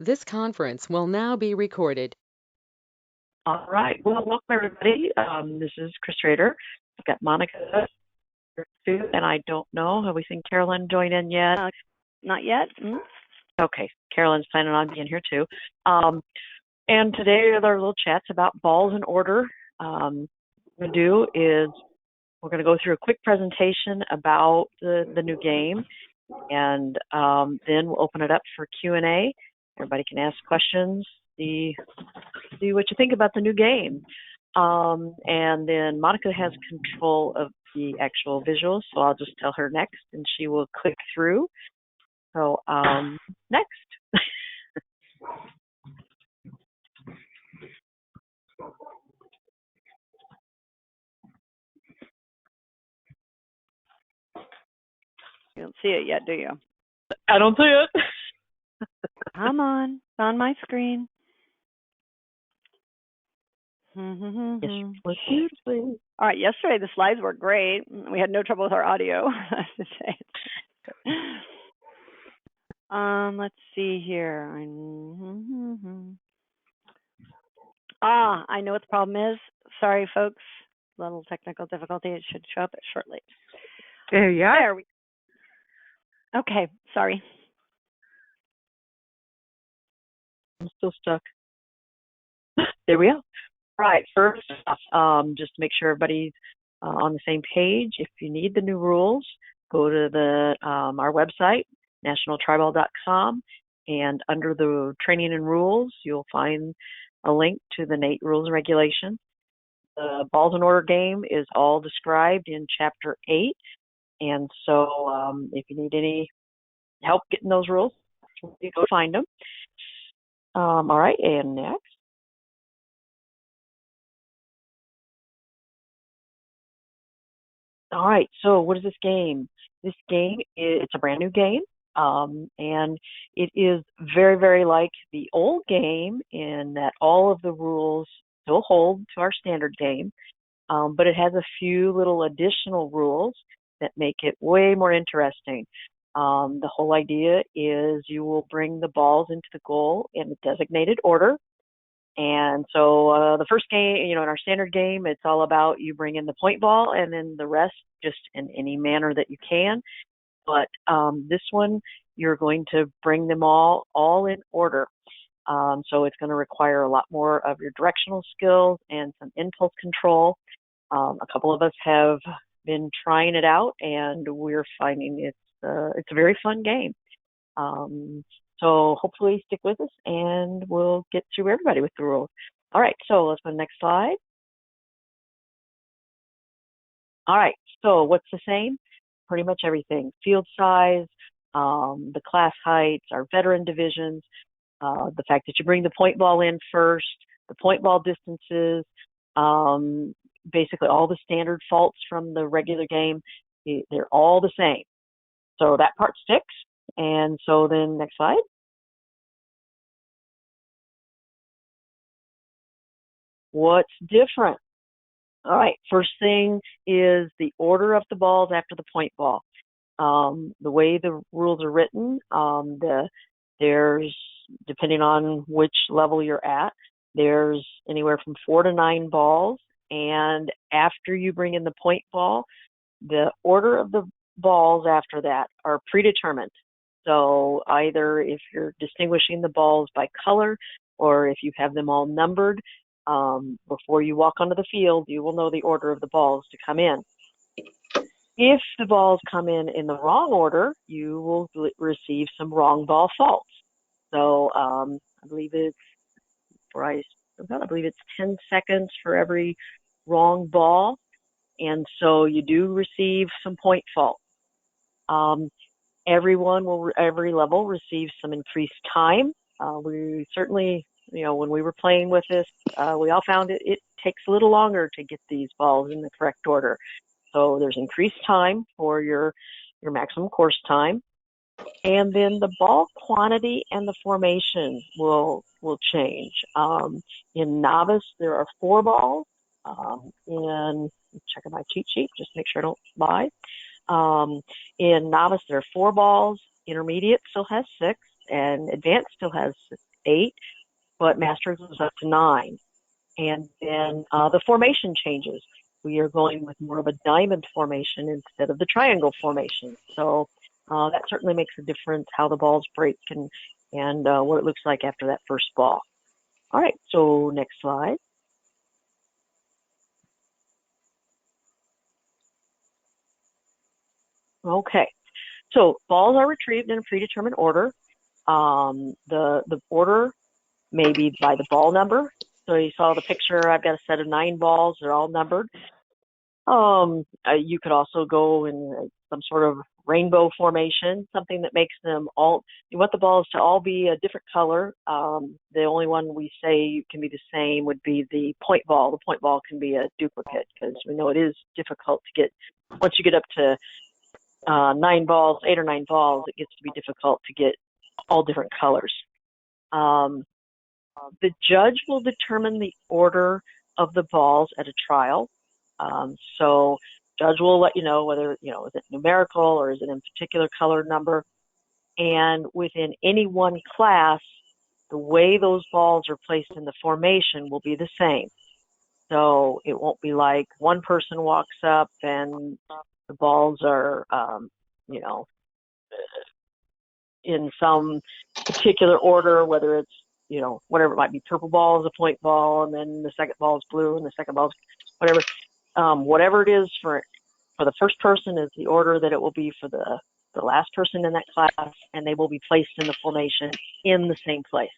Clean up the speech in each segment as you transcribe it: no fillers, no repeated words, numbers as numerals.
This conference will now be recorded. All right. Well, welcome everybody. This is Chris Rader. I've got Monica too, and I don't know. Have we seen Carolyn join in yet? Not yet. Okay. Carolyn's planning on being here too. And today are our little chats about balls in order. What we're going to do is we're going to go through a quick presentation about the new game, and then we'll open it up for Q&A. Everybody can ask questions, see what you think about the new game. And then Monica has control of the actual visuals, so I'll just tell her next, and she will click through. So next. You don't see it yet, do you? I don't see it. Come on. It's on my screen. Yes, beautifully. All right. Yesterday, the slides worked great. We had no trouble with our audio, I should say. Let's see here. I know what the problem is. Sorry, folks. Little technical difficulty. It should show up shortly. There you are. There we go. Okay. Sorry. I'm still stuck. There we go. Right. First off, just to make sure everybody's on the same page. If you need the new rules, go to our website, nationaltreibball.com, and under the training and rules, you'll find a link to the NATE rules and regulations. The balls in order game is all described in Chapter 8, and so if you need any help getting those rules, you go find them. All right, and next. All right, so what is this game? This game, it's a brand new game, and it is very, very like the old game in that all of the rules still hold to our standard game, but it has a few little additional rules that make it way more interesting. The whole idea is you will bring the balls into the goal in a designated order. And so the first game, in our standard game, it's all about you bring in the point ball and then the rest just in any manner that you can. But this one, you're going to bring them all in order. So it's going to require a lot more of your directional skills and some impulse control. A couple of us have been trying it out, and we're finding it's a very fun game. So hopefully stick with us, and we'll get through everybody with the rules. All right, so let's go to the next slide. All right, so what's the same? Pretty much everything. Field size, the class heights, our veteran divisions, the fact that you bring the point ball in first, the point ball distances, basically all the standard faults from the regular game, they're all the same. So that part sticks. And so then next slide. What's different? All right, first thing is the order of the balls after the point ball. The way the rules are written, there's, depending on which level you're at, there's anywhere from 4 to 9 balls. And after you bring in the point ball, the order of the balls after that are predetermined. So either if you're distinguishing the balls by color, or if you have them all numbered, before you walk onto the field, you will know the order of the balls to come in. If the balls come in the wrong order, you will receive some wrong ball faults. So I believe it's 10 seconds for every wrong ball, and so you do receive some point faults. Every level receives some increased time. We certainly, when we were playing with this, we all found it takes a little longer to get these balls in the correct order. So there's increased time for your maximum course time. And then the ball quantity and the formation will change. In novice, there are 4 balls. Checking my cheat sheet, just make sure I don't lie. In novice, there are 4 balls. Intermediate still has 6, and advanced still has 8, but Masters was up to 9. And then the formation changes. We are going with more of a diamond formation instead of the triangle formation. So that certainly makes a difference how the balls break and what it looks like after that first ball. All right, so next slide. Okay, so balls are retrieved in a predetermined order. The order may be by the ball number. So you saw the picture, I've got a set of 9 balls, they're all numbered. You could also go in some sort of rainbow formation, something that makes them all, you want the balls to all be a different color. The only one we say can be the same would be the point ball. The point ball can be a duplicate because we know it is difficult to get, once you get up to 9 balls, 8 or 9 balls, it gets to be difficult to get all different colors. The judge will determine the order of the balls at a trial. So judge will let you know whether, is it numerical or is it in particular color number. And within any one class, the way those balls are placed in the formation will be the same. So it won't be like one person walks up and the balls are, in some particular order, whether it's, whatever it might be, purple ball is a point ball, and then the second ball is blue, and the second ball is whatever. Whatever it is for the first person is the order that it will be for the last person in that class, and they will be placed in the formation in the same place.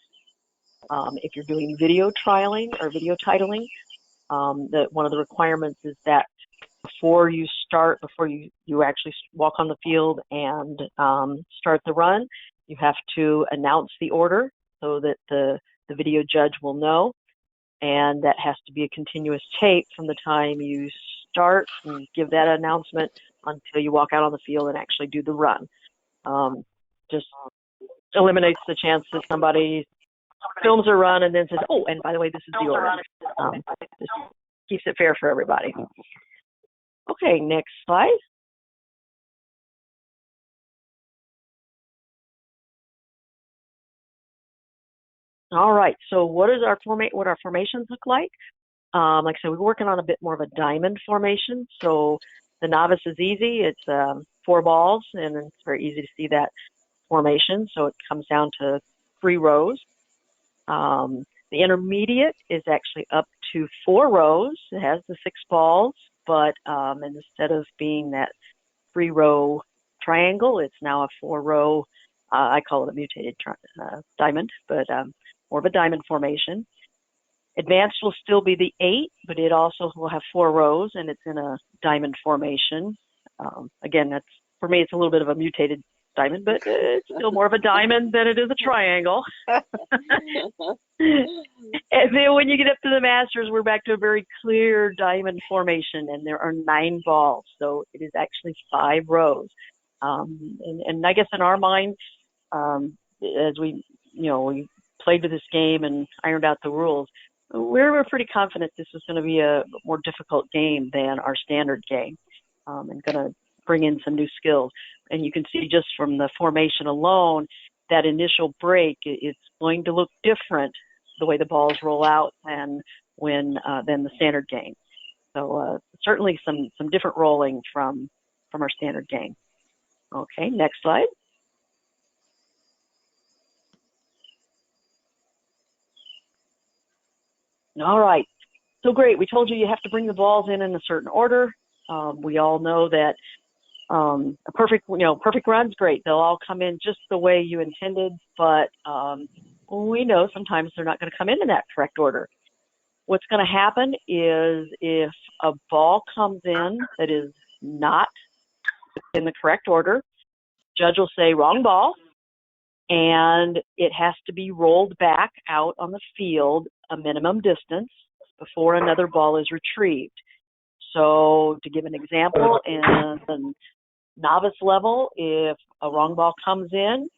If you're doing video trialing or video titling, one of the requirements is that before you actually walk on the field and start the run, you have to announce the order so that the video judge will know. And that has to be a continuous tape from the time you start and give that announcement until you walk out on the field and actually do the run. Just eliminates the chance that somebody films a run and then says, oh, and by the way, this is the order. Just keeps it fair for everybody. Okay, next slide. All right, so what our formations look like? Like I said, we're working on a bit more of a diamond formation. So the novice is easy. It's 4 balls, and it's very easy to see that formation. So it comes down to 3 rows. The intermediate is actually up to 4 rows. It has the 6 balls, but instead of being that 3-row triangle, it's now a 4-row, I call it a mutated diamond, but more of a diamond formation. Advanced will still be the 8, but it also will have 4 rows, and it's in a diamond formation. Again, for me, it's a little bit of a mutated diamond, but it's still more of a diamond than it is a triangle. And then when you get up to the Masters, we're back to a very clear diamond formation, and there are 9 balls, so it is actually 5 rows. And I guess in our mind, as we played with this game and ironed out the rules, we were pretty confident this was going to be a more difficult game than our standard game, and going to bring in some new skills. And you can see just from the formation alone, that initial break, it's going to look different the way the balls roll out than the standard game. So certainly some different rolling from our standard game. Okay, next slide. All right, so great. We told you have to bring the balls in a certain order. We all know that a perfect run's great. They'll all come in just the way you intended, but we know sometimes they're not going to come in that correct order. What's going to happen is if a ball comes in that is not in the correct order, judge will say wrong ball, and it has to be rolled back out on the field a minimum distance before another ball is retrieved. So to give an example, in the novice level, if a wrong ball comes in,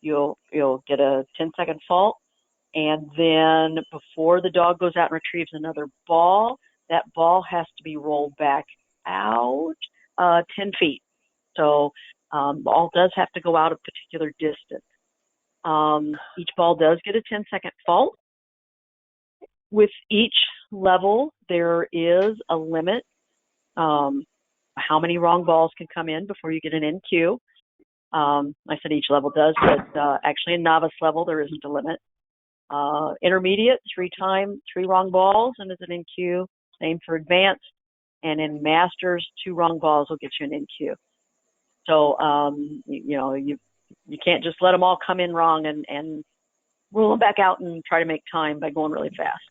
you'll get a 10-second fault, and then before the dog goes out and retrieves another ball, that ball has to be rolled back out 10 feet. So the ball does have to go out a particular distance. Each ball does get a 10-second fault. With each level, there is a limit how many wrong balls can come in before you get an NQ. I said each level does, but actually in novice level, there isn't a limit. Intermediate, 3 wrong balls, and it's an NQ. Same for advanced. And in masters, 2 wrong balls will get you an NQ. So, you can't just let them all come in wrong and rule them back out and try to make time by going really fast.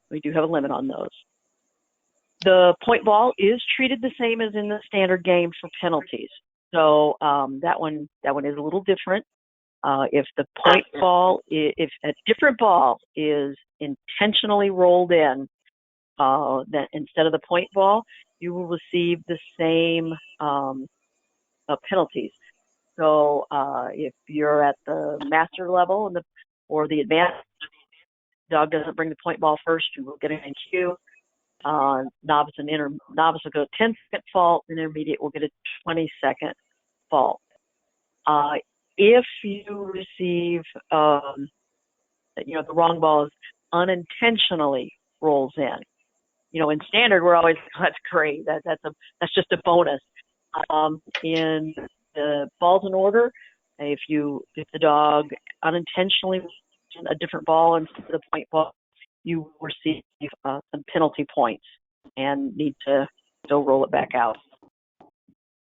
We do have a limit on those. The point ball is treated the same as in the standard game for penalties. So that one is a little different. If the point ball, if a different ball is intentionally rolled in, then instead of the point ball, you will receive the same penalties. So if you're at the master level or the advanced, dog doesn't bring the point ball first, you will get an NQ. Novice will go 10-second fault, and intermediate will get a 20-second fault. If you receive, the wrong ball is unintentionally rolls in. In standard, we're always, that's great. That's just a bonus. In the balls in order, if the dog unintentionally a different ball instead of the point ball, you receive some penalty points and need to still roll it back out.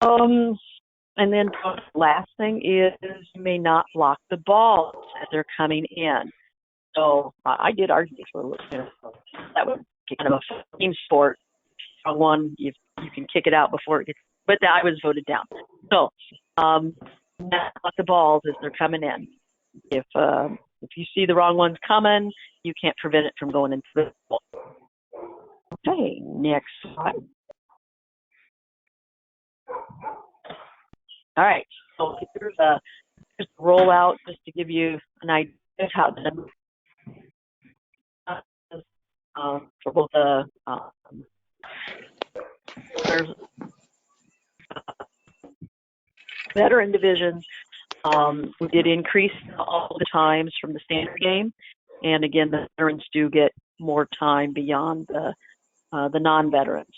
And then the last thing is you may not block the balls as they're coming in. So I did argue for a little bit. That would be kind of a team sport. One, you can kick it out before it gets, but I was voted down. So not block the balls as they're coming in. If you see the wrong ones coming, you can't prevent it from going into the ball. Okay, next slide. All right, so here's a rollout just to give you an idea of how the number for both the veteran divisions. We did increase all the times from the standard game, and again, the veterans do get more time beyond the non-veterans.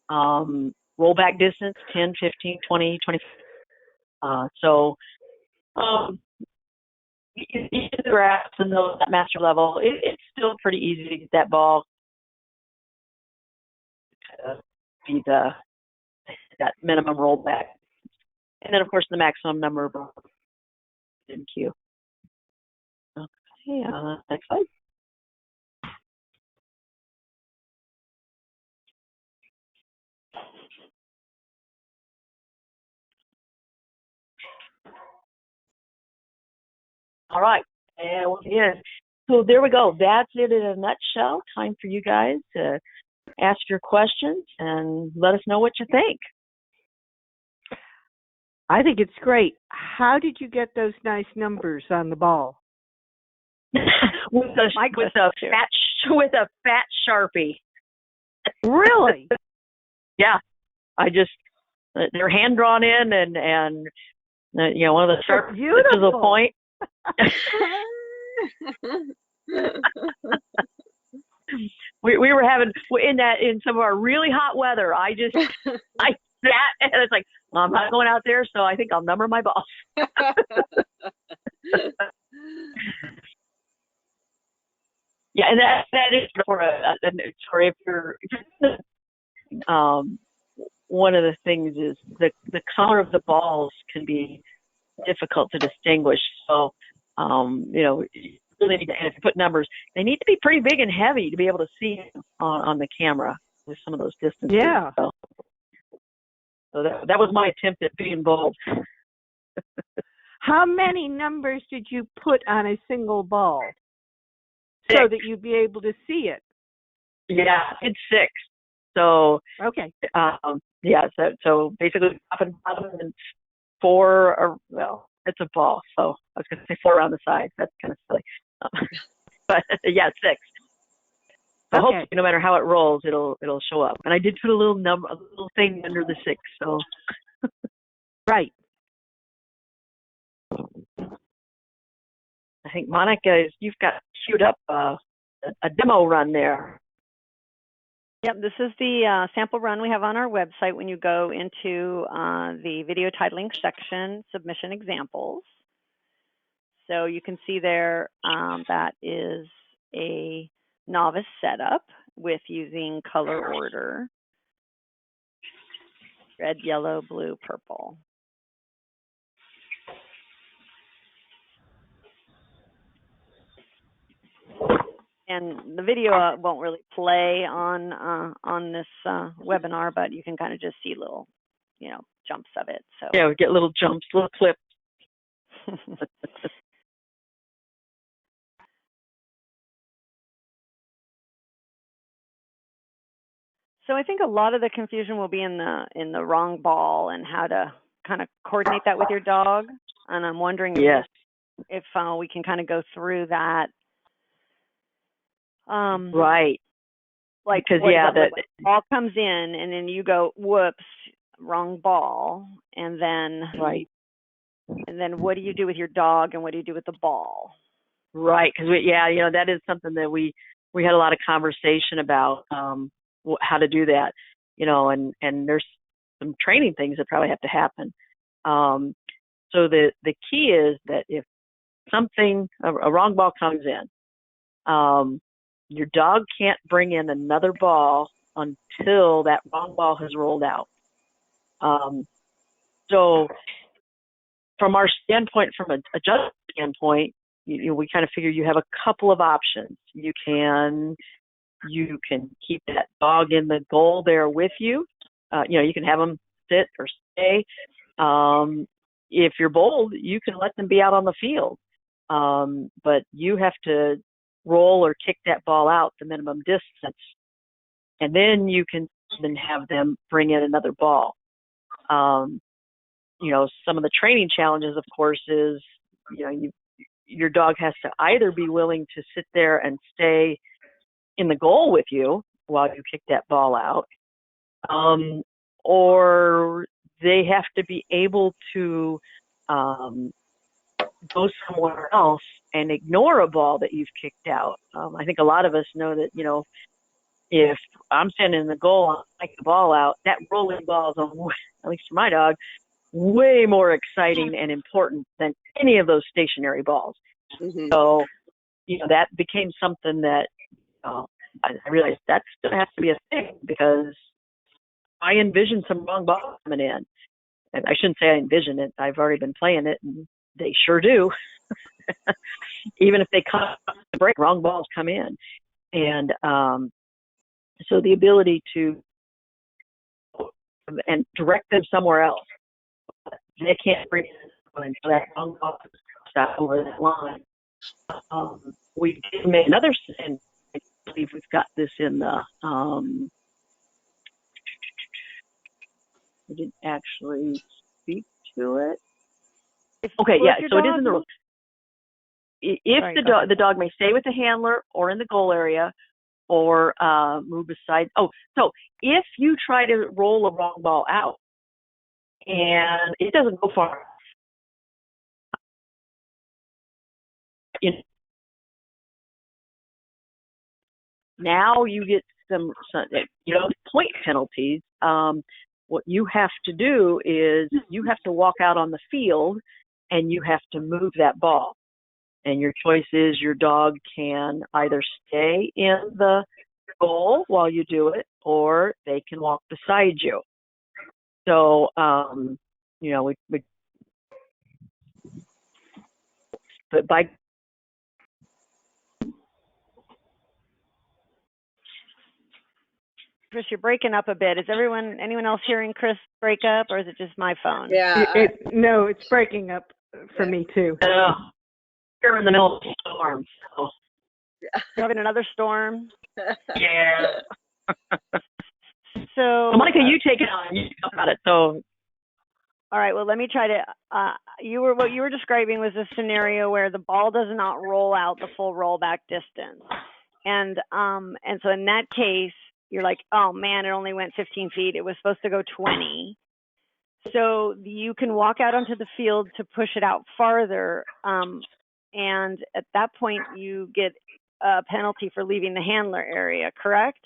Rollback distance 10, 15, 20, 25. So the graphs and that master level, it's still pretty easy to get that ball to be that minimum rollback. And then, of course, the maximum number of balls in queue. Okay, next slide. All right, and once again, so there we go. That's it in a nutshell. Time for you guys to ask your questions and let us know what you think. I think it's great. How did you get those nice numbers on the ball? with a fat Sharpie. Really? Yeah, they're hand drawn in, and one of the Sharpies to the point. we were having in some of our really hot weather. I sat and it's like, well, I'm not going out there, so I think I'll number my balls. Yeah, and that is for if you're one of the things is the color of the balls can be difficult to distinguish. So, you really need to, and if you put numbers, they need to be pretty big and heavy to be able to see on the camera with some of those distances. Yeah. So that was my attempt at being bold. How many numbers did you put on a single ball 6. so that you'd be able to see it? Yeah, it's 6. So okay. Yeah. So basically, top and bottom, and 4 are, well, it's a ball. So I was going to say 4 around the side. That's kind of silly. But yeah, 6. So hopefully, no matter how it rolls, it'll show up. And I did put a little thing under the 6. So right. I think Monica, you've got queued up a demo run there. Yep, this is the sample run we have on our website when you go into the video titling section, submission examples. So you can see there that is a novice setup with using color order, red, yellow, blue, purple. And the video won't really play on this webinar, but you can kind of just see little, jumps of it. So yeah, we get little jumps, little clips. So I think a lot of the confusion will be in the wrong ball and how to kind of coordinate that with your dog. And I'm wondering if we can kind of go through that. Right. Like, because the ball comes in and then you go, whoops, wrong ball, and then and then what do you do with your dog and what do you do with the ball? Right, because that is something that we had a lot of conversation about how to do that, and there's some training things that probably have to happen. So the key is that if a wrong ball comes in, your dog can't bring in another ball until that wrong ball has rolled out. So from our standpoint, from a judge standpoint, we kind of figure you have a couple of options. You can keep that dog in the goal there with you. You can have them sit or stay. If you're bold, you can let them be out on the field. But you have to roll or kick that ball out the minimum distance. And then you can then have them bring in another ball. Some of the training challenges, of course, is, your dog has to either be willing to sit there and stay in the goal with you while you kick that ball out, or they have to be able to go somewhere else and ignore a ball that you've kicked out. I think a lot of us know that, if I'm standing in the goal and I kick the ball out, that rolling ball is, at least for my dog, way more exciting and important than any of those stationary balls. Mm-hmm. So, that became something that I realized that's going to have to be a thing, because I envisioned some wrong balls coming in. And I shouldn't say I envisioned it. I've already been playing it, and they sure do. Even if they come to break, wrong balls come in. And so the ability to and direct them somewhere else. They can't bring it until that wrong ball stop over that line. We did make another, and I believe we've got this in the, we didn't actually speak to it. Okay, yeah, so it is in the rules. If the dog may stay with the handler or in the goal area or move aside. Oh, so if you try to roll a wrong ball out and it doesn't go far, now you get some point penalties. What you have to do is you have to walk out on the field and you have to move that ball. And your choice is your dog can either stay in the goal while you do it, or they can walk beside you. So, but by Chris, you're breaking up a bit. Is anyone else hearing Chris break up, or is it just my phone? Yeah. No, it's breaking up for me too. We're in the middle of a storm. So. You're having another storm? Yeah. So Monica, you take it on. You talk about it. So. All right. Well, let me try to. What you were describing was a scenario where the ball does not roll out the full rollback distance, and so in that case, you're like, oh man, it only went 15 feet. It was supposed to go 20. So you can walk out onto the field to push it out farther. and at that point you get a penalty for leaving the handler area, correct?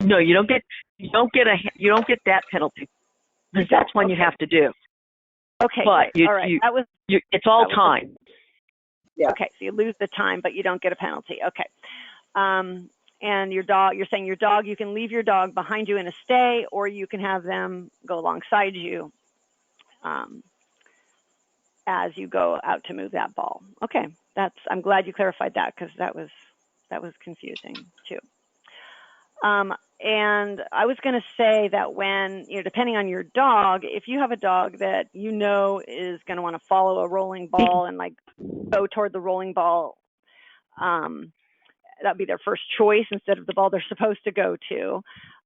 No, you don't get that penalty. That's one you have to do. Okay, but great. All right, it's all time. Yeah. Okay, so you lose the time, but you don't get a penalty. Okay. And your dog, you're saying your dog, you can leave your dog behind you in a stay, or you can have them go alongside you as you go out to move that ball. Okay, I'm glad you clarified that, because that was confusing too. And I was going to say that when, depending on your dog, if you have a dog that is going to want to follow a rolling ball and like go toward the rolling ball, that'd be their first choice instead of the ball they're supposed to go to.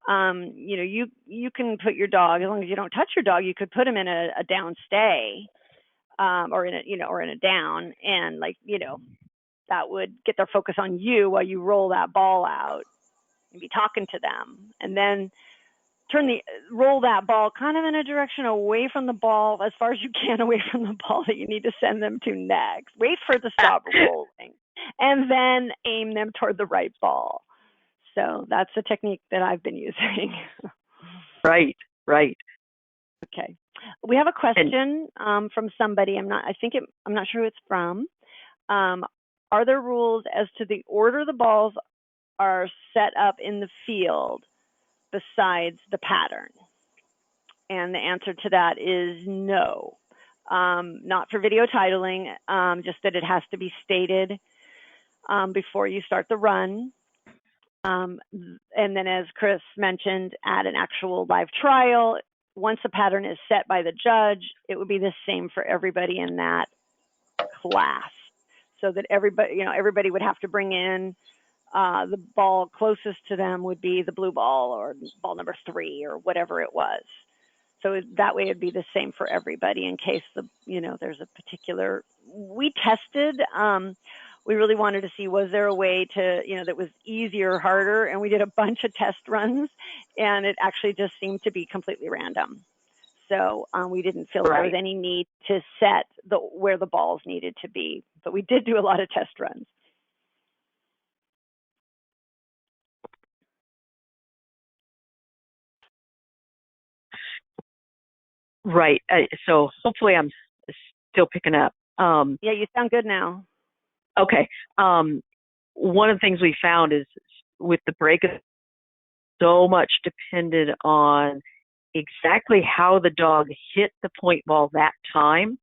You can put your dog, as long as you don't touch your dog, you could put him in a down stay, or in a down, and that would get their focus on you while you roll that ball out and be talking to them, and then roll that ball kind of in a direction away from the ball, as far as you can away from the ball that you need to send them to next. Wait for it to stop rolling, and then aim them toward the right ball. So that's the technique that I've been using. Right. Okay. We have a question from somebody. I'm not sure who it's from. Are there rules as to the order the balls are set up in the field besides the pattern? And the answer to that is no. Not for video titling, just that it has to be stated before you start the run. And then, as Chris mentioned, at an actual live trial, once the pattern is set by the judge, it would be the same for everybody in that class. So that everybody would have to bring in the ball closest to them would be the blue ball or ball number 3 or whatever it was. So that way it'd be the same for everybody in case there's a particular. We tested. We really wanted to see, was there a way to that was easier or harder, and we did a bunch of test runs, and it actually just seemed to be completely random. So we didn't feel there was any need to set where the balls needed to be, but we did do a lot of test runs. Right. So hopefully I'm still picking up. Yeah, you sound good now. Okay. One of the things we found is with the break, so much depended on exactly how the dog hit the point ball that time,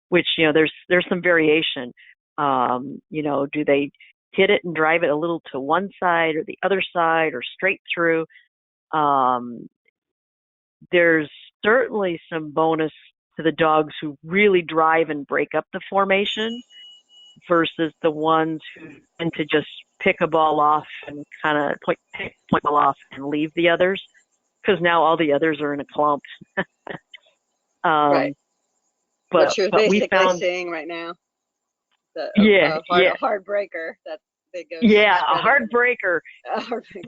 which, there's some variation. Do they hit it and drive it a little to one side or the other side or straight through? There's certainly some bonus to the dogs who really drive and break up the formation versus the ones who tend to just pick a ball off and kind of pick point ball off and leave the others, because now all the others are in a clump. Right. But what you're basically saying right now. A hard breaker that they go. Yeah, a hard breaker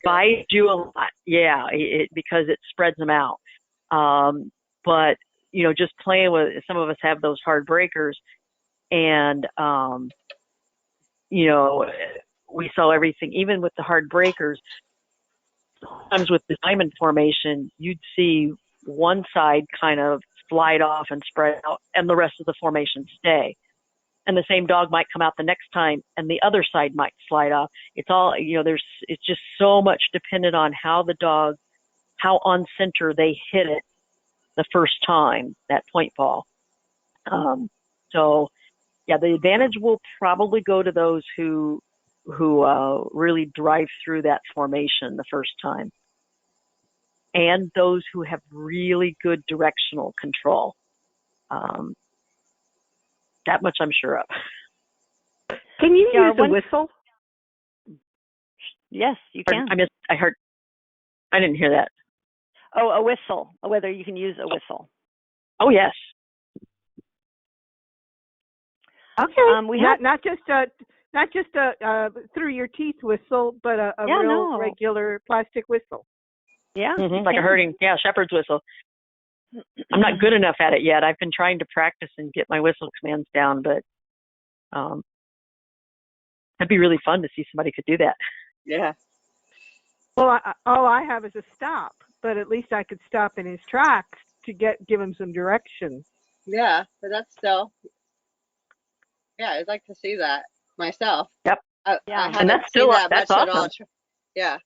buys you a lot. Yeah, because it spreads them out. But just playing with, some of us have those hard breakers, and we saw everything. Even with the hard breakers, sometimes with the diamond formation, you'd see one side kind of slide off and spread out, and the rest of the formation stay. And the same dog might come out the next time, and the other side might slide off. It's all, it's just so much dependent on how on center they hit it the first time, that point ball. So, yeah, the advantage will probably go to those who really drive through that formation the first time, and those who have really good directional control. That much I'm sure of. Can you use a whistle? Yes, you can. I didn't hear that. Oh, a whistle. Whether you can use a whistle. Oh, yes. Okay. We not just a through your teeth whistle, but a regular plastic whistle. Yeah. Mm-hmm, like a shepherd's whistle. I'm not good enough at it yet. I've been trying to practice and get my whistle commands down, but That'd be really fun to see somebody could do that. Yeah. Well, all I have is a stop, but at least I could stop in his tracks to give him some direction. Yeah, but that's still, yeah, I'd like to see that myself. Yep. I haven't seen that much awesome. at all. Yeah.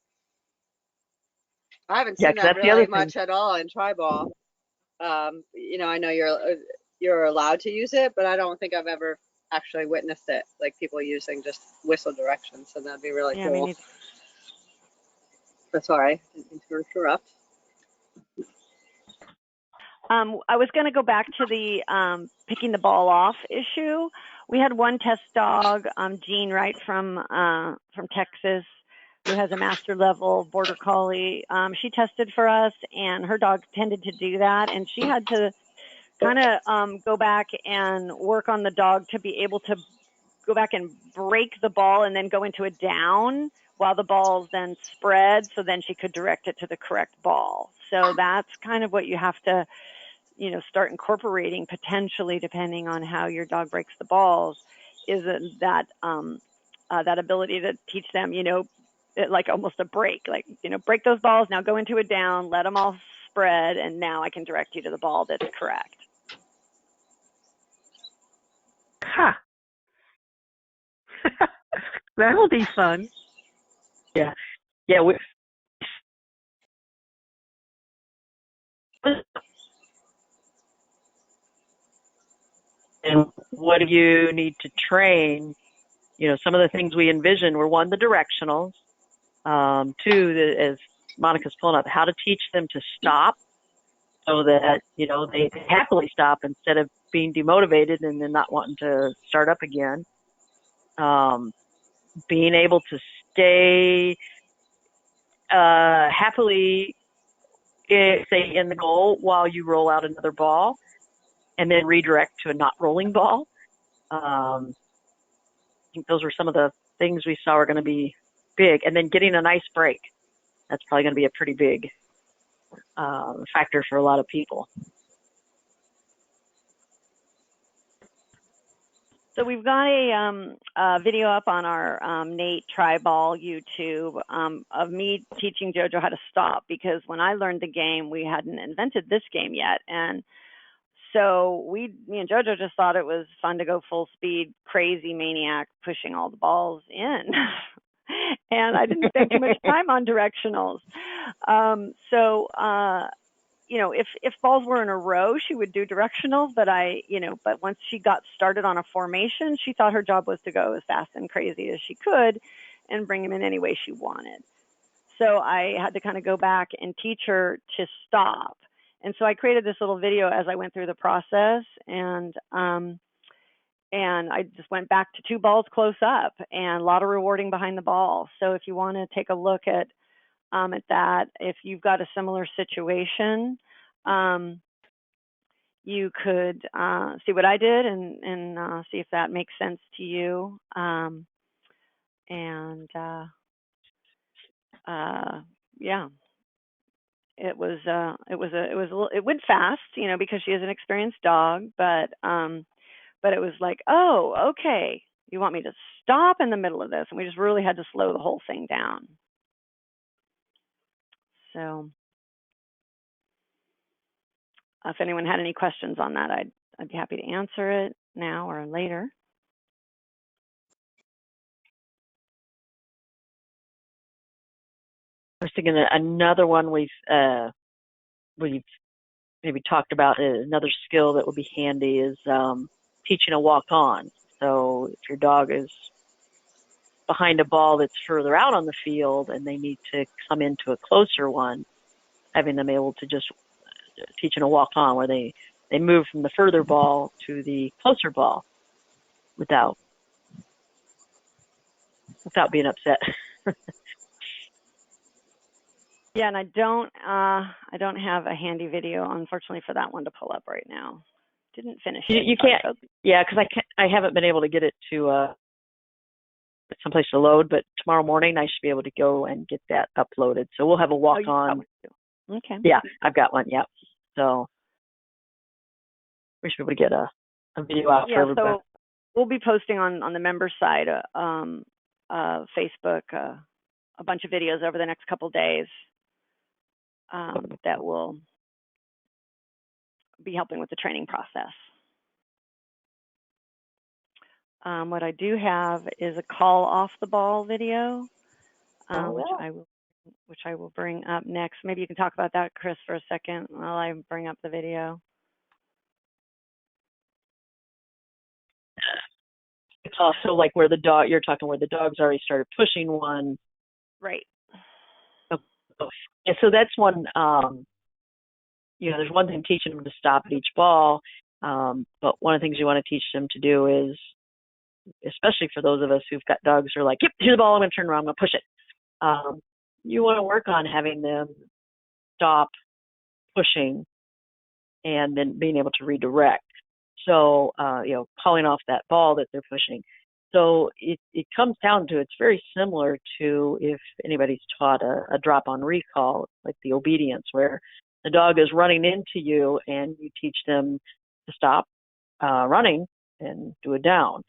I haven't seen that that's really the other much thing. at all in Treibball. I know you're allowed to use it, but I don't think I've ever actually witnessed it, like people using just whistle directions. So that'd be really cool. But sorry, I didn't mean to interrupt. I was going to go back to the picking the ball off issue. We had one test dog, Jean Wright from Texas, who has a master level border collie. She tested for us, and her dog tended to do that, and she had to kind of go back and work on the dog to be able to go back and break the ball and then go into a down while the ball's then spread, so then she could direct it to the correct ball. So that's kind of what you have to, start incorporating potentially, depending on how your dog breaks the balls, is that that ability to teach them, like almost a break, like, break those balls, now go into a down, let them all spread, and now I can direct you to the ball that's correct. Ha! That'll be fun. Yeah. And what do you need to train? Some of the things we envisioned were, one, the directionals. Two, as Monica's pulling up, how to teach them to stop so that, they happily stop instead of being demotivated and then not wanting to start up again. Being able to stay happily, say, in the goal while you roll out another ball and then redirect to a not rolling ball. I think those were some of the things we saw are going to be big. And then getting a nice break. That's probably going to be a pretty big factor for a lot of people. So we've got a video up on our Nate Treibball YouTube of me teaching JoJo how to stop, because when I learned the game, we hadn't invented this game yet. And so me and JoJo just thought it was fun to go full speed, crazy maniac, pushing all the balls in. And I didn't spend too much time on directionals. If balls were in a row, she would do directionals, but but once she got started on a formation, she thought her job was to go as fast and crazy as she could and bring them in any way she wanted. So I had to kind of go back and teach her to stop. And so I created this little video as I went through the process, and I just went back to 2 balls close up and a lot of rewarding behind the ball. So if you want to take a look at that, if you've got a similar situation, you could see what I did and see if that makes sense to you. It went fast, because she is an experienced dog, but it was like, oh, okay, you want me to stop in the middle of this, and we just really had to slow the whole thing down. So if anyone had any questions on that, I'd be happy to answer it now or later. I was thinking that another one we've maybe talked about, another skill that would be handy is teaching a walk-on. So if your dog is behind a ball that's further out on the field and they need to come into a closer one, having them able to just teaching a walk-on where they move from the further ball to the closer ball without being upset. Yeah, and I don't have a handy video, unfortunately, for that one to pull up right now. Didn't finish it. You can't. Yeah, because I haven't been able to get it to someplace to load. But tomorrow morning I should be able to go and get that uploaded. So we'll have a walk on. Okay. Yeah, I've got one. Yeah. So we should be able to get a video out for everybody. we'll be posting on the member side, Facebook, a bunch of videos over the next couple of days that will be helping with the training process. What I do have is a call off the ball video, which I will bring up next. Maybe you can talk about that, Chris, for a second while I bring up the video. It's also like where the dog, you're talking where the dog's already started pushing one. Right. And so that's one, there's one thing teaching them to stop at each ball, but one of the things you want to teach them to do is, especially for those of us who've got dogs who are like, yep, here's the ball, I'm going to turn around, I'm going to push it. You want to work on having them stop pushing and then being able to redirect. So, calling off that ball that they're pushing. So it comes down to, it's very similar to if anybody's taught a drop on recall, like the obedience, where the dog is running into you and you teach them to stop running and do a down.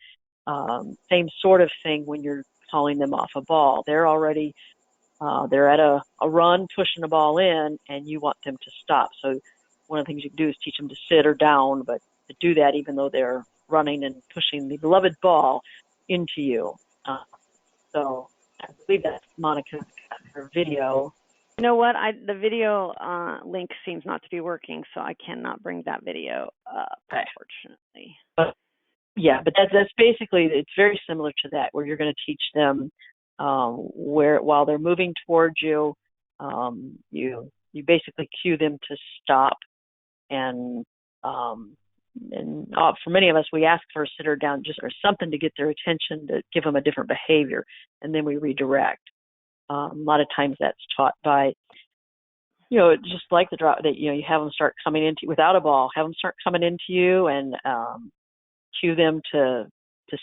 Same sort of thing when you're calling them off a ball. They're already, they're at a run, pushing the ball in, and you want them to stop. So one of the things you can do is teach them to sit or down, but to do that even though they're running and pushing the beloved ball into you. So I believe that's Monica's her video. You know what? The video link seems not to be working, so I cannot bring that video up, unfortunately. But that's basically, it's very similar to that, where you're going to teach them where while they're moving towards you, you basically cue them to stop, and for many of us, we ask for a sit or down, just or something to get their attention, to give them a different behavior, and then we redirect. A lot of times that's taught by, just like the drop, that you have them start coming into without a ball, have them start coming into you, and cue them to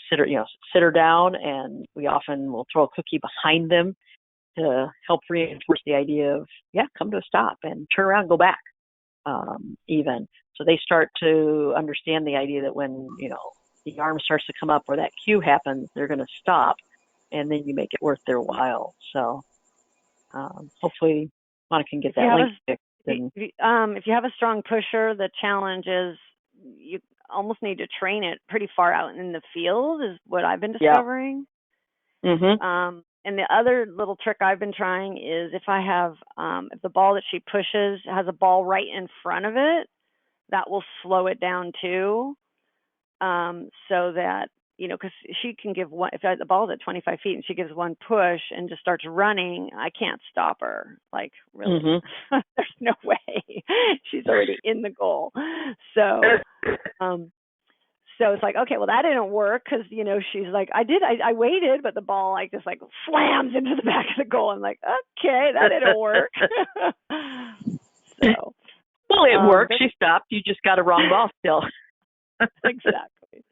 sit or down, and we often will throw a cookie behind them to help reinforce the idea of come to a stop and turn around and go back. Even so, they start to understand the idea that when the arm starts to come up or that cue happens, they're going to stop, and then you make it worth their while. So hopefully Monica can get that link fixed. If you have a strong pusher, the challenge is you almost need to train it pretty far out in the field, is what I've been discovering. Yeah. Mm-hmm. And the other little trick I've been trying is if I have, if the ball that she pushes has a ball right in front of it, that will slow it down too. So that, because she can give one, if the ball's at 25 feet and she gives one push and just starts running, I can't stop her. Like, really, mm-hmm. There's no way. She's already in the goal. So, so it's like, okay, well, that didn't work because, she's like, I waited, but the ball just slams into the back of the goal. I'm like, okay, that didn't work. So. Well, it worked. She stopped. You just got a wrong ball still. Exactly.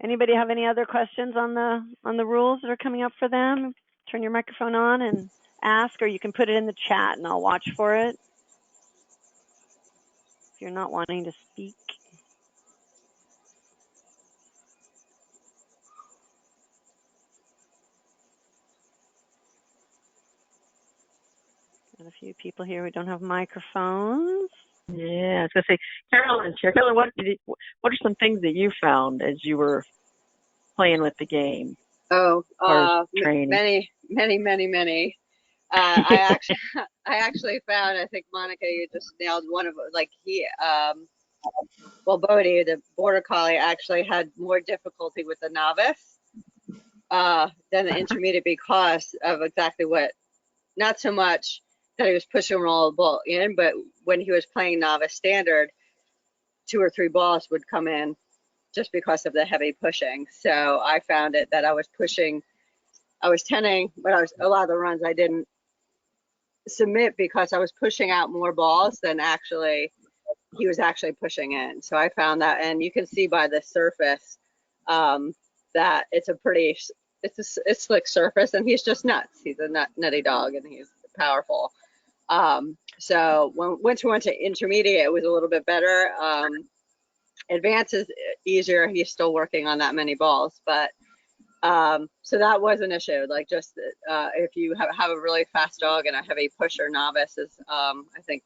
Anybody have any other questions on the rules that are coming up for them? Turn your microphone on and ask, or you can put it in the chat and I'll watch for it if you're not wanting to speak. Got a few people here who don't have microphones. Yeah, I was going to say, Carolyn's here. Carolyn, what are some things that you found as you were playing with the game? Oh, many. I actually found, I think, Monica, you just nailed one of them. Like Bodhi, the Border Collie, actually had more difficulty with the novice than the intermediate because of exactly what, not so much that he was pushing and roll the ball in, but when he was playing novice standard, 2 or 3 balls would come in just because of the heavy pushing. So I found it that I was pushing, I was tending, but a lot of the runs I didn't submit because I was pushing out more balls than he was actually pushing in. So I found that, and you can see by the surface that it's a slick surface, and he's just nuts. He's a nutty dog, and he's powerful. So once we went to intermediate, it was a little bit better. Advanced is easier. He's still working on that many balls, but so that was an issue. Like just if you have a really fast dog and a heavy pusher, novice is I think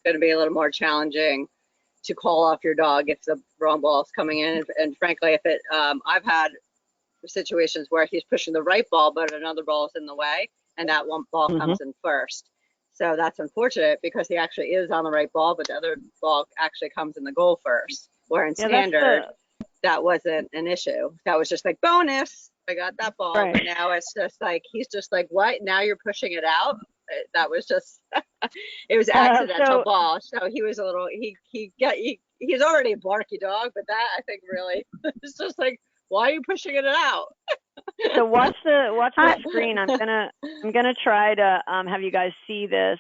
going to be a little more challenging to call off your dog if the wrong ball is coming in. And frankly, if it I've had situations where he's pushing the right ball, but another ball is in the way, and that one ball comes in first. So that's unfortunate because he actually is on the right ball, but the other ball actually comes in the goal first. Where in standard, that wasn't an issue. That was just like bonus. I got that ball. Right. But now it's just like, he's just like, what? Now you're pushing it out? That was just, it was accidental ball. So he was a little, he's already a barky dog, but that I think really, it's just like, why are you pushing it out? So watch the screen. I'm gonna try to have you guys see this.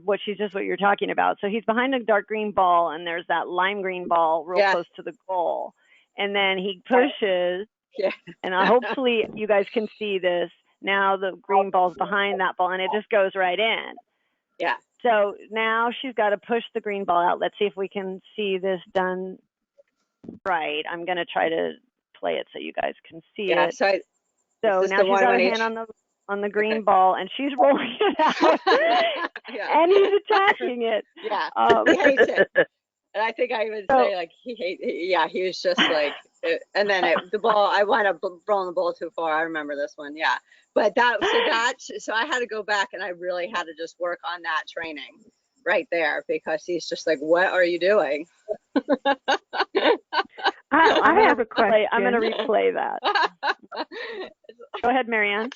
What you're talking about. So he's behind a dark green ball, and there's that lime green ball real close to the goal, and then he pushes. Yeah. And hopefully you guys can see this. Now the green ball's behind that ball, and it just goes right in. Yeah. So now she's got to push the green ball out. Let's see if we can see this done right. I'm gonna try to play it so you guys can see it. So now she's got her hand on the green ball, and she's rolling it out, and he's attacking it. Yeah, he hates it. And I think I even say like he was just like, and then the ball, I wound up rolling the ball too far. I remember this one, But so I had to go back, and I really had to just work on that training right there because he's just like, what are you doing? I have a question. I'm going to replay that. Go ahead, Marianne.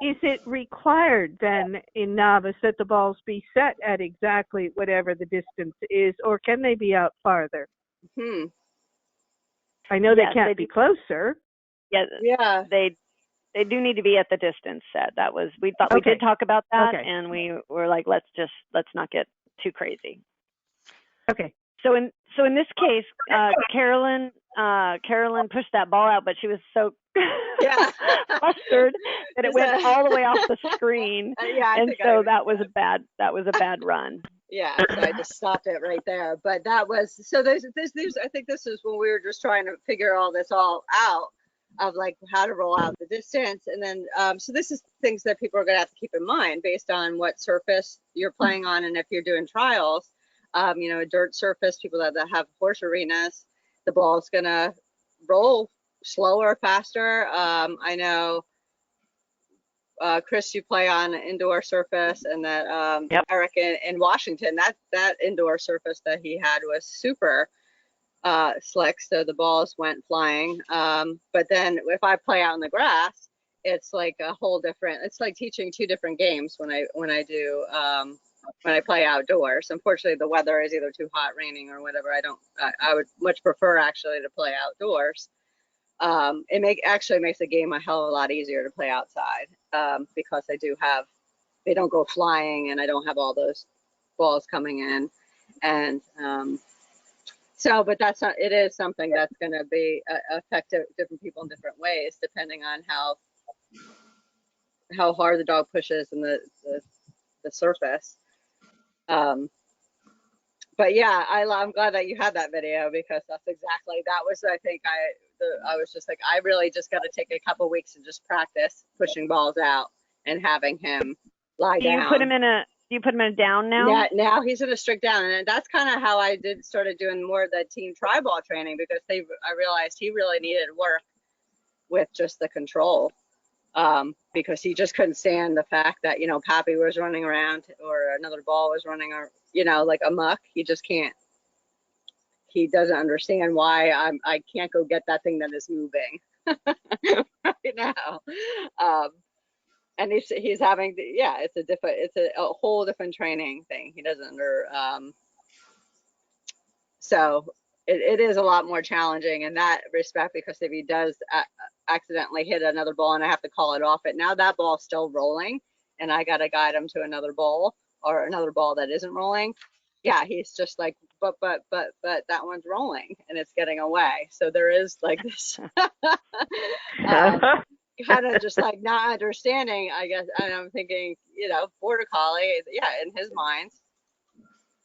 Is it required then in novice that the balls be set at exactly whatever the distance is, or can they be out farther? I know they can't be closer. Yeah. They do need to be at the distance set. That was we did talk about that, and we were like, let's not get too crazy. Okay. So in this case, Carolyn pushed that ball out, but she was so flustered that it went all the way off the screen. And so that was a bad run. Yeah, so I just stopped it right there. But that was so. There's I think this is when we were just trying to figure all this all out of like how to roll out the distance, and then so this is things that people are going to have to keep in mind based on what surface you're playing on, and if you're doing trials. A dirt surface, people that have horse arenas, the ball's gonna roll slower, faster. I know, Chris, you play on an indoor surface, and that Eric in Washington, that indoor surface that he had was super slick, so the balls went flying. But then if I play out in the grass, it's like a whole different. It's like teaching two different games when I do. When I play outdoors. Unfortunately, the weather is either too hot, raining, or whatever. I would much prefer actually to play outdoors. It actually makes the game a hell of a lot easier to play outside because they don't go flying, and I don't have all those balls coming in. And but that's not. It is something that's going to be affect different people in different ways depending on how hard the dog pushes and the surface. But yeah, I'm glad that you had that video because that was, I think I was just like, I really just got to take a couple weeks and just practice pushing balls out and having him lie down. Do you put him in a down now? Yeah, now he's in a strict down, and that's kind of how I started doing more of the team Treibball training because I realized he really needed work with just the control. Because he just couldn't stand the fact that, Pappy was running around or another ball was running, or, like amok. He just can't. He doesn't understand why I can't go get that thing that is moving right now. And he's having, it's a whole different training thing. He doesn't so it is a lot more challenging in that respect because if he does accidentally hit another ball and I have to call it off, now that ball's still rolling and I got to guide him to another ball or another ball that isn't rolling. Yeah, he's just like, but that one's rolling and it's getting away. So there is like this kind of just like not understanding, I guess. And I'm thinking, border collie, yeah, in his mind,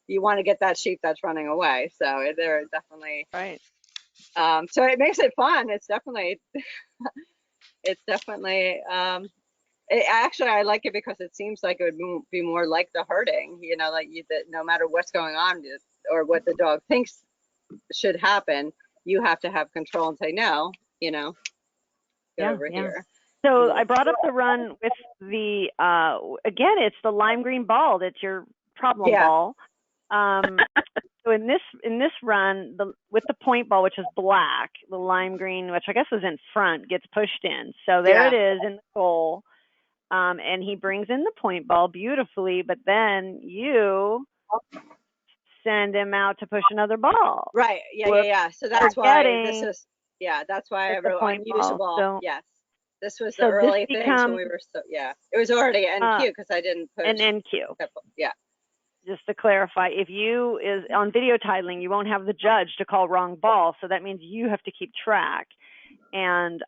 you want to get that sheep that's running away. So they're definitely Right. So it makes it fun. Actually, I like it because it seems like it would be more like the herding, like that no matter what's going on or what the dog thinks should happen, you have to have control and say, no, go over here. So I brought up the run with the, again, it's the lime green ball that's your problem ball. So in this run, with the point ball, which is black, the lime green, which I guess is in front, gets pushed in. So there it is in the goal. And he brings in the point ball beautifully, but then you send him out to push another ball. Right. Yeah. So that's why that's why I wrote unusable. So, yes. This was the early things when we were it was already NQ because I didn't push. An NQ. Yeah. Just to clarify, if you is on video titling, you won't have the judge to call wrong ball. So that means you have to keep track. And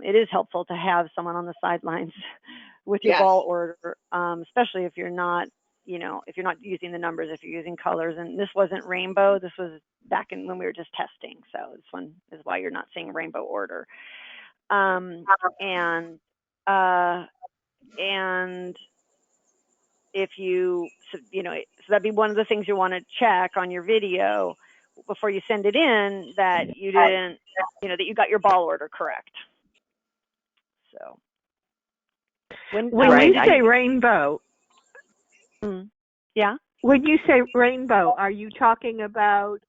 it is helpful to have someone on the sidelines with your ball order, especially if you're not, if you're not using the numbers, if you're using colors. And this wasn't rainbow. This was back when we were just testing. So this one is why you're not seeing rainbow order. And if you, so that'd be one of the things you want to check on your video before you send it in, that you didn't, that you got your ball order correct. So when you say rainbow, yeah. When you say rainbow, are you talking about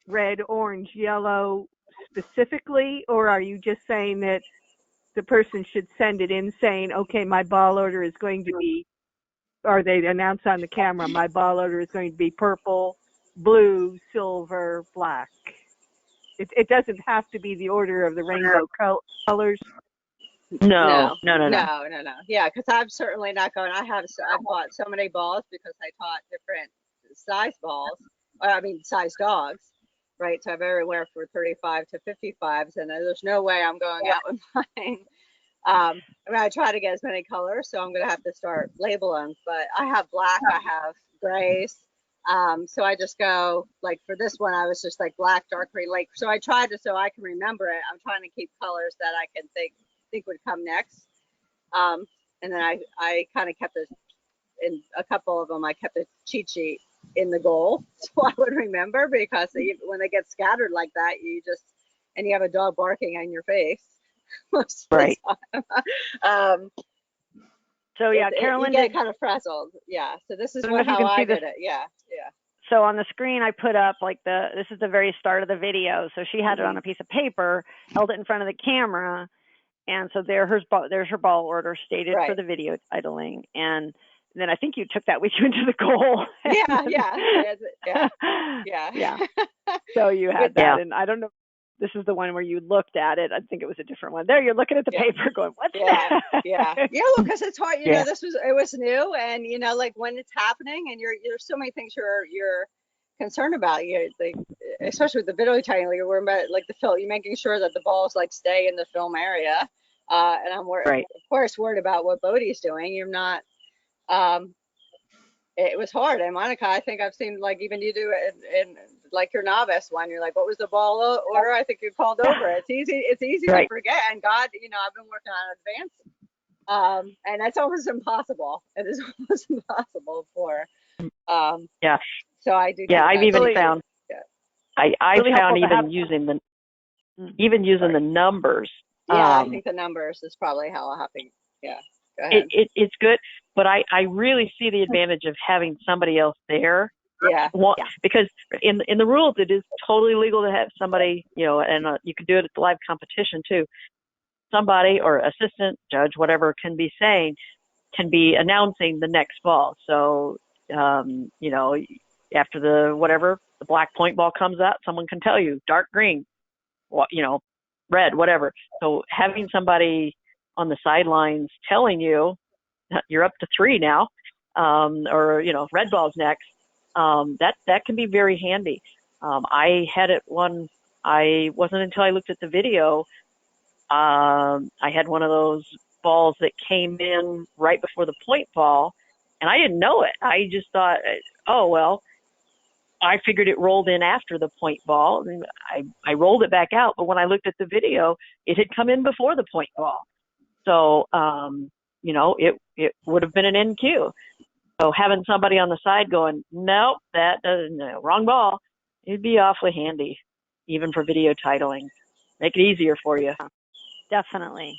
red, orange, yellow specifically, or are you just saying that the person should send it in saying, okay, my ball order is going to be, or they announce on the camera, my ball order is going to be purple, blue, silver, black? It doesn't have to be the order of the rainbow colors. No. Yeah, because I'm certainly not going. I've bought so many balls because I taught different size balls. Size dogs, right? So I've everywhere for 35 to 55s, and there's no way I'm going out with mine. I try to get as many colors, so I'm going to have to start labeling. But I have black, I have grays. So I just go, like for this one, I was just like black, dark green, like, so I tried to, so I can remember it. I'm trying to keep colors that I can think would come next. And then I kind of kept it in a couple of them. I kept a cheat sheet in the goal so I would remember, because when they get scattered like that, you have a dog barking on your face most of the time. So Carolyn, you get kind of frazzled. Yeah. So this is how I did it. Yeah. So on the screen, I put up this is the very start of the video. So she had it on a piece of paper, held it in front of the camera. And so there's her ball order stated for the video titling. And then I think you took that with you into the goal. Yeah. So you had that. And I don't know, this is the one where you looked at it. I think it was a different one. There, you're looking at the paper going, what's that? Yeah, well, because it's hard, it was new, and like when it's happening, and there's so many things you're concerned about, especially with the video titling, you're worried about like the film, you're making sure that the balls like stay in the film area, and I'm of course worried about what Bodhi's doing. You're not, it was hard. And Monica, I think I've seen like even you do it in like your novice one. You're like, what was the ball order? I think you called over. It's easy to forget. And God, I've been working on advanced, and that's almost impossible. It is almost impossible for. So I do. Yeah, I've even found. I found even using the numbers. Yeah, I think the numbers is probably how I'll have to. Yeah. Go ahead. It's good, but I really see the advantage of having somebody else there. Yeah. Because in the rules, it is totally legal to have somebody, and you can do it at the live competition too. Somebody or assistant, judge, whatever, can be announcing the next ball. So, after the black point ball comes out, someone can tell you dark green, red, whatever. So having somebody on the sidelines telling you you're up to 3 now, or red ball's next, that can be very handy. I had it I wasn't until I looked at the video I had one of those balls that came in right before the point ball, and I didn't know it. I just thought, oh, well, I figured it rolled in after the point ball, and I rolled it back out. But when I looked at the video, it had come in before the point ball. So, you know, it would have been an NQ. So having somebody on the side going, nope, that doesn't, no, wrong ball, it'd be awfully handy, even for video titling. Make it easier for you. Definitely.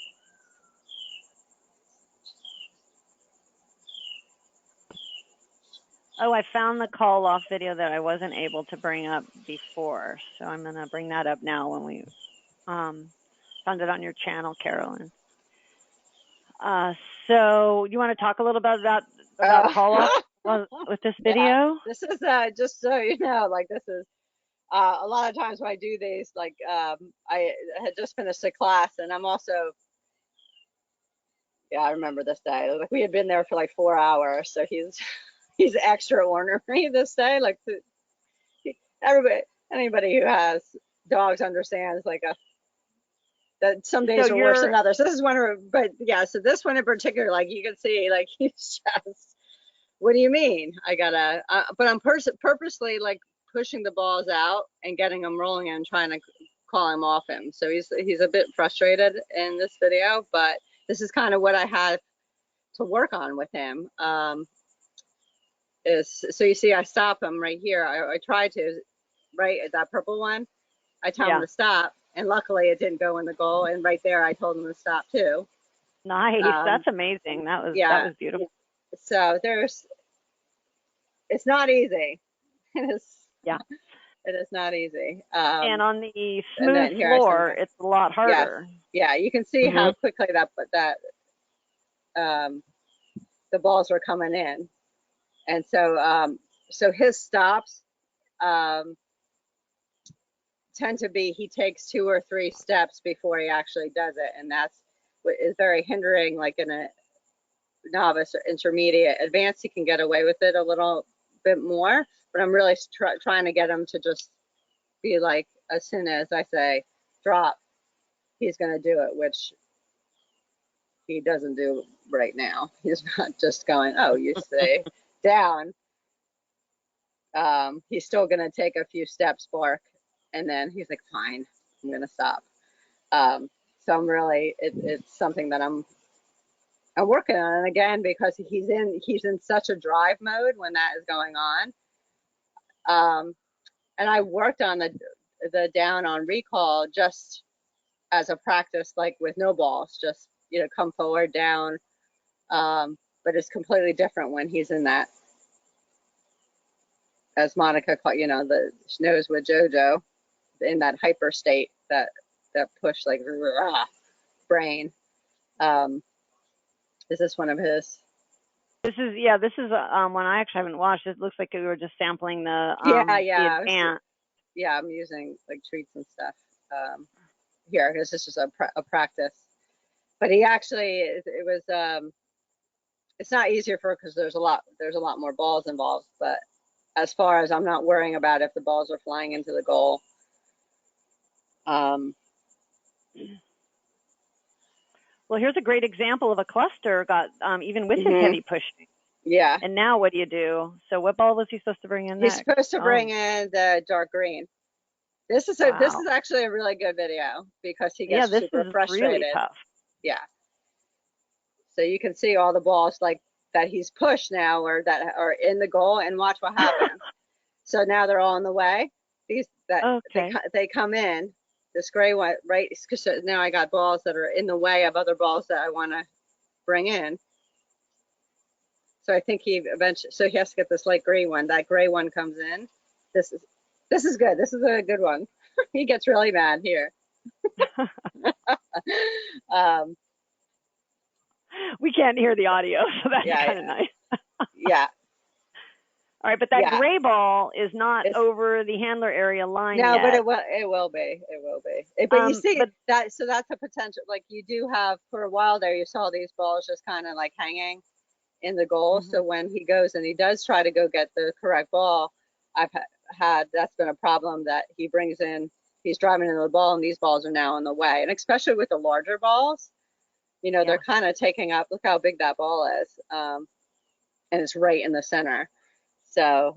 Oh, I found the call off video that I wasn't able to bring up before. So I'm going to bring that up now when we found it on your channel, Carolyn. So you want to talk a little bit about call off with this video? Yeah. This is just so you know, like this is a lot of times when I do these, like I had just finished a class, and I'm also, yeah, I remember this day. Like we had been there for like 4 hours, so he's extra ornery this day. Like anybody who has dogs understands like that some days are worse than others. This is one, but yeah. So this one in particular, like you can see, like he's just, what do you mean? I gotta, but I'm purposely like pushing the balls out and getting them rolling and trying to call him off him. So he's a bit frustrated in this video, but this is kind of what I had to work on with him. So you see, I stop him right here. I try to, right at that purple one, I tell him to stop, and luckily it didn't go in the goal. And right there, I told him to stop too. Nice, that's amazing. That was beautiful. So it's not easy. It is not easy. And on the smooth floor, it's a lot harder. Yeah, you can see how quickly that the balls were coming in, and so his stops tend to be, he takes 2 or 3 steps before he actually does it, and that's what is very hindering. Like in a novice or intermediate, advanced, he can get away with it a little bit more, but I'm really trying to get him to just be like, as soon as I say drop, he's going to do it, which he doesn't do right now. He's not just going, oh, you say down. He's still going to take a few steps, bark, and then he's like, fine, I'm going to stop. So I'm really, it's something that I'm working on. And again, because he's in such a drive mode when that is going on. And I worked on the down on recall just as a practice, like with no balls, just, you know, come forward, down. But it's completely different when he's in that, as Monica called, you know, the knows with JoJo, in that hyper state, that push, like brain. Is this one of his? This is one I actually haven't watched. It looks like we were just sampling the I'm using like treats and stuff here, because this is a practice. But he actually, it was it's not easier because there's a lot more balls involved. But as far as, I'm not worrying about if the balls are flying into the goal. Well, here's a great example of a cluster got even with his heavy pushing. Yeah. And now what do you do? So what ball was he supposed to bring in next? He's supposed to bring in the dark green. This is actually a really good video, because he gets super frustrated. Really tough. Yeah. So you can see all the balls like that he's pushed now, or that are in the goal, and watch what happens. So now they're all in the way. They come in. This gray one, right? Because now I got balls that are in the way of other balls that I want to bring in. So I think he eventually, so he has to get this light gray one. That gray one comes in. This is good. This is a good one. He gets really mad here. We can't hear the audio, so that's kind of nice. Yeah. All right, but that gray ball is not over the handler area line yet. But it will be. But you see, so that's a potential. Like you do have, for a while there, you saw these balls just kind of like hanging in the goal. So when he goes and he does try to go get the correct ball, I've had, that's been a problem, that he brings in, he's driving into the ball, and these balls are now in the way. And especially with the larger balls, you know, they're kind of taking up, look how big that ball is. And it's right in the center. So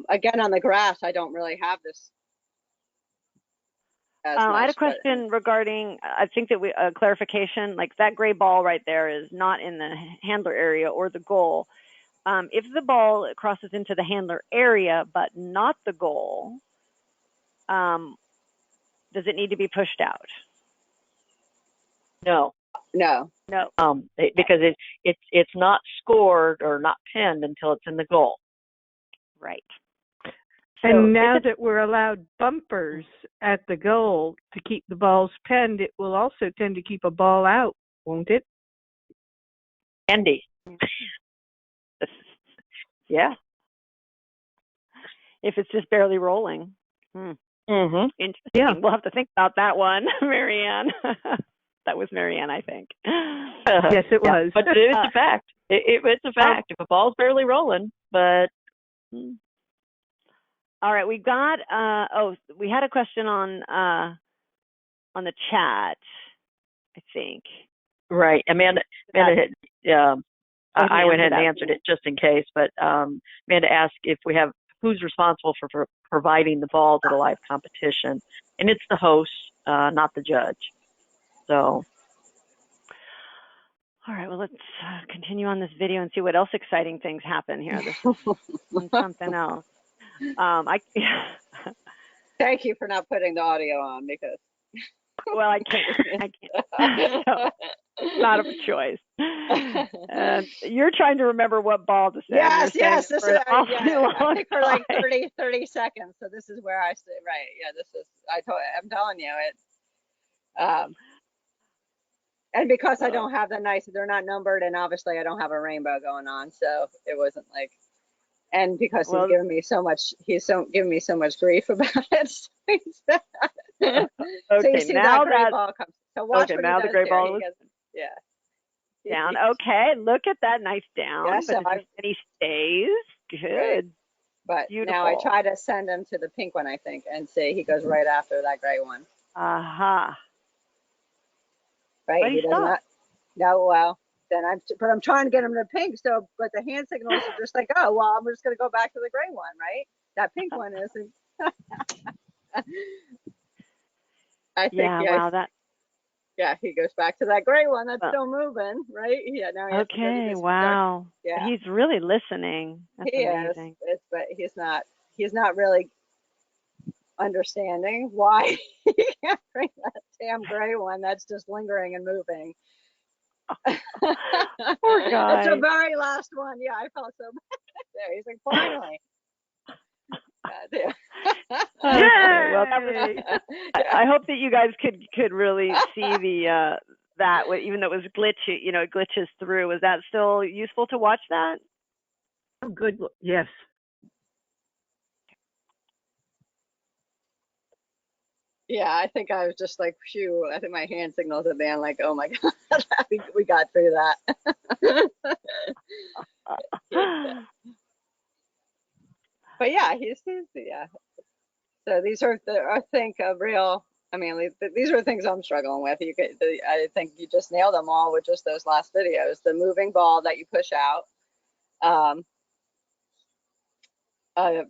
again, on the grass, I don't really have this as much. I had a question regarding, I think that clarification, like that gray ball right there is not in the handler area or the goal. If the ball crosses into the handler area, but not the goal, does it need to be pushed out? No. No. Because it's not scored or not pinned until it's in the goal. Right. And So now that we're allowed bumpers at the goal to keep the balls pinned, it will also tend to keep a ball out, won't it? Andy. Yeah. If it's just barely rolling. Mm-hmm. Interesting. Yeah. We'll have to think about that one, Marianne. That was Marianne, I think. Yes, it was. But it's a fact. It's a fact. If a ball's barely rolling, but. All right, we got. We had a question on the chat, I think. Right, Amanda had, I went ahead and answered it just in case, but Amanda asked if we have who's responsible for providing the balls at a live competition, and it's the host, not the judge. So. All right, well, let's continue on this video and see what else exciting things happen here. This is something else. Thank you for not putting the audio on, because. Well, I can't. So, not a choice. And you're trying to remember what ball to say. Yes. This is, I think for like 30 seconds. So this is where I say, right. Yeah, this is, I'm telling you it. And because I don't have the they're not numbered, and obviously I don't have a rainbow going on, so it wasn't like, and because he's giving me so much grief about it. Okay, so you see now that gray ball comes. So watch what now he the gray does ball is down. Okay, look at that, nice down. Yes, but and he stays. Good. Right. But beautiful. Now I try to send him to the pink one, I think, and see he goes right after that gray one. Aha. Right. But He does not. No, well, then I'm trying to get him to pink. So, but the hand signals are just like, oh, well, I'm just going to go back to the gray one, right? That pink one isn't. I think, yeah, he goes back to that gray one that's still moving, right? Yeah, now he has to go to this wow. Yeah, he's really listening. That's amazing. But he's not really understanding why he can't bring that damn gray one that's just lingering and moving. Poor guy. It's the very last one. Yeah, I felt so bad there. He's like, finally. Well, I hope that you guys could really see the that even though it was glitchy, it glitches through. Was that still useful to watch that? Oh, good. Yes. Yeah, I think I was just like, phew. I think my hand signals at the end, like, oh my God, we got through that. But yeah, yeah. So these are, I think, these are things I'm struggling with. I think you just nailed them all with just those last videos. The moving ball that you push out.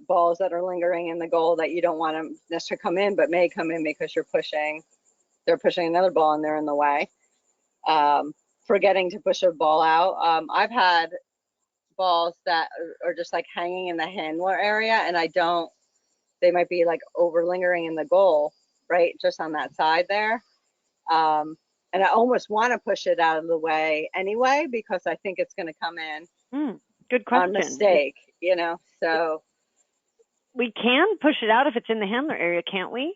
Balls that are lingering in the goal that you don't want them necessarily come in, but may come in because they're pushing another ball and they're in the way. Forgetting to push a ball out. I've had balls that are just like hanging in the handler area, and they might be like over lingering in the goal, right? Just on that side there. And I almost want to push it out of the way anyway, because I think it's going to come in. Good question. On mistake, so. We can push it out if it's in the handler area, can't we?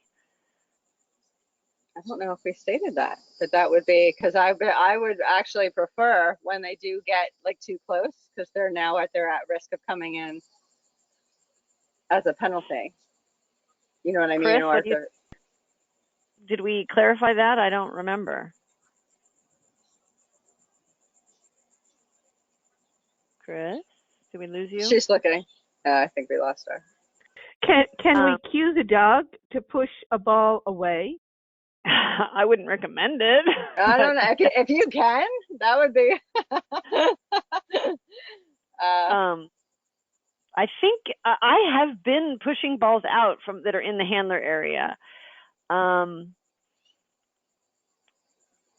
I don't know if we stated that, but that would be, because I would actually prefer when they do get like too close, because they're at risk of coming in as a penalty. You know what I mean? Chris, did we clarify that? I don't remember. Chris, did we lose you? She's looking. I think we lost her. Can we cue the dog to push a ball away? I wouldn't recommend it. I don't know if you can. That would be. I think I have been pushing balls out from that are in the handler area.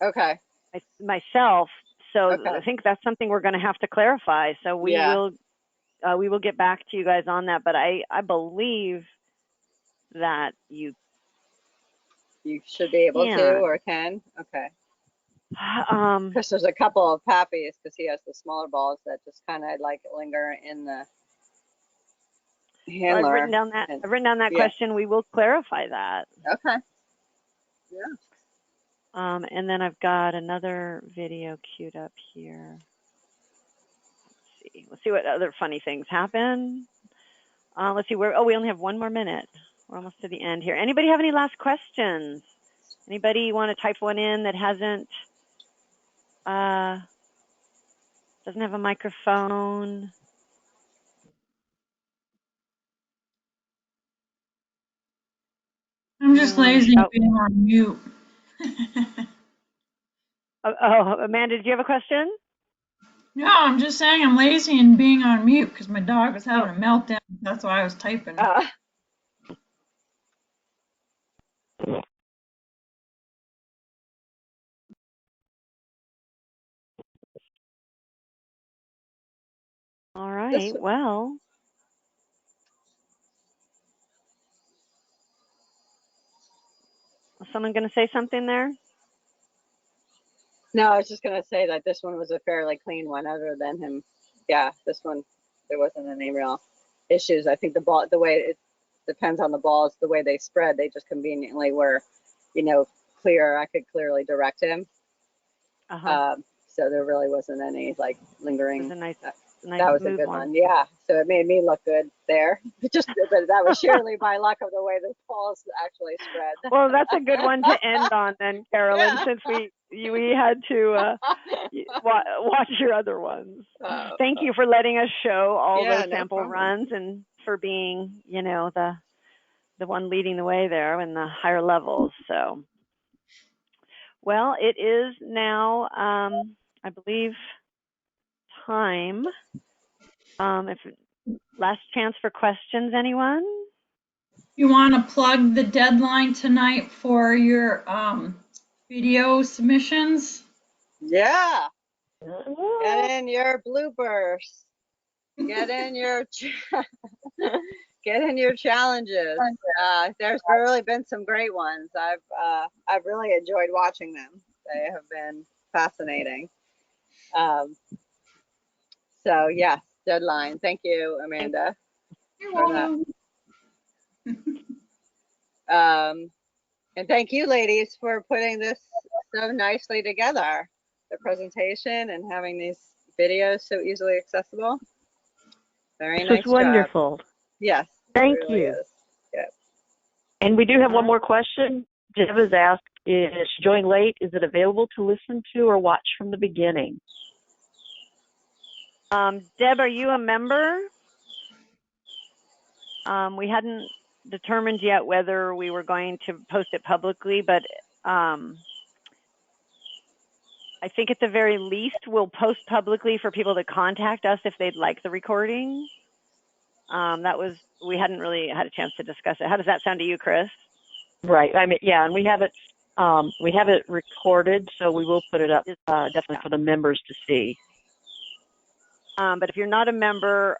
Okay. Myself. So Okay. I think that's something we're going to have to clarify. So we will get back to you guys on that. But I believe that you should be able to or can. Okay. Because there's a couple of Pappy's, because he has the smaller balls that just kind of like linger in the handler. I've written down that question. We will clarify that. Okay. Yeah. And then I've got another video queued up here. Let's see what other funny things happen. Let's see where. Oh, we only have 1 more minute. We're almost to the end here. Anybody have any last questions? Anybody want to type one in that doesn't have a microphone? I'm just lazy being on mute. Oh, Amanda, did you have a question? No, I'm just saying I'm lazy and being on mute because my dog was having a meltdown. That's why I was typing. All right, well. Was someone going to say something there? No, I was just going to say that this one was a fairly clean one other than him. Yeah, this one, there wasn't any real issues. I think the way it depends on the balls, the way they spread, they just conveniently were, clear. I could clearly direct him. So there really wasn't any like lingering. It was a nice that was a good one. Yeah. So it made me look good there. But that was surely by luck of the way the balls actually spread. Well, that's a good one to end on then, Carolyn, since we had to watch your other ones. Thank you for letting us show all those sample runs and for being, the one leading the way there in the higher levels. So, well, it is now, I believe, time. If last chance for questions, anyone? You want to plug the deadline tonight for your video submissions? Yeah. Get in your bloopers. Get in your challenges. There's really been some great ones. I've really enjoyed watching them. They have been fascinating. So yes, deadline. Thank you, Amanda. You're welcome. And thank you, ladies, for putting this so nicely together. The presentation and having these videos so easily accessible. Very nice job. This was wonderful. Yes. Thank really you. Is. Yeah. And we do have one more question. Deb has asked, if she joined late, is it available to listen to or watch from the beginning? Deb, are you a member? We hadn't determined yet whether we were going to post it publicly, but I think at the very least we'll post publicly for people to contact us if they'd like the recording. We hadn't really had a chance to discuss it. How does that sound to you, Chris? Right. I mean, yeah, and we have it recorded, so we will put it up definitely for the members to see. But if you're not a member,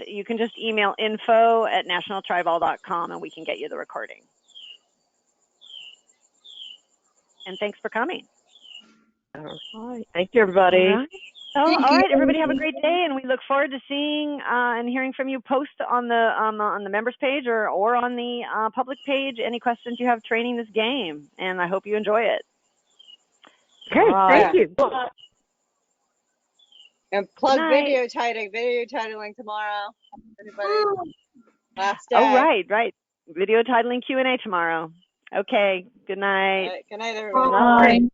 you can just email info@nationaltreibball.com and we can get you the recording. And thanks for coming. All right. Thank you, everybody. All right, everybody have a great day, and we look forward to seeing and hearing from you. Post on the members page or on the public page any questions you have training this game, and I hope you enjoy it. Great, thank you. And plug video titling tomorrow. Anybody? Last day. Oh, right. Video titling Q&A tomorrow. Okay, good night. Good night, everybody. Bye.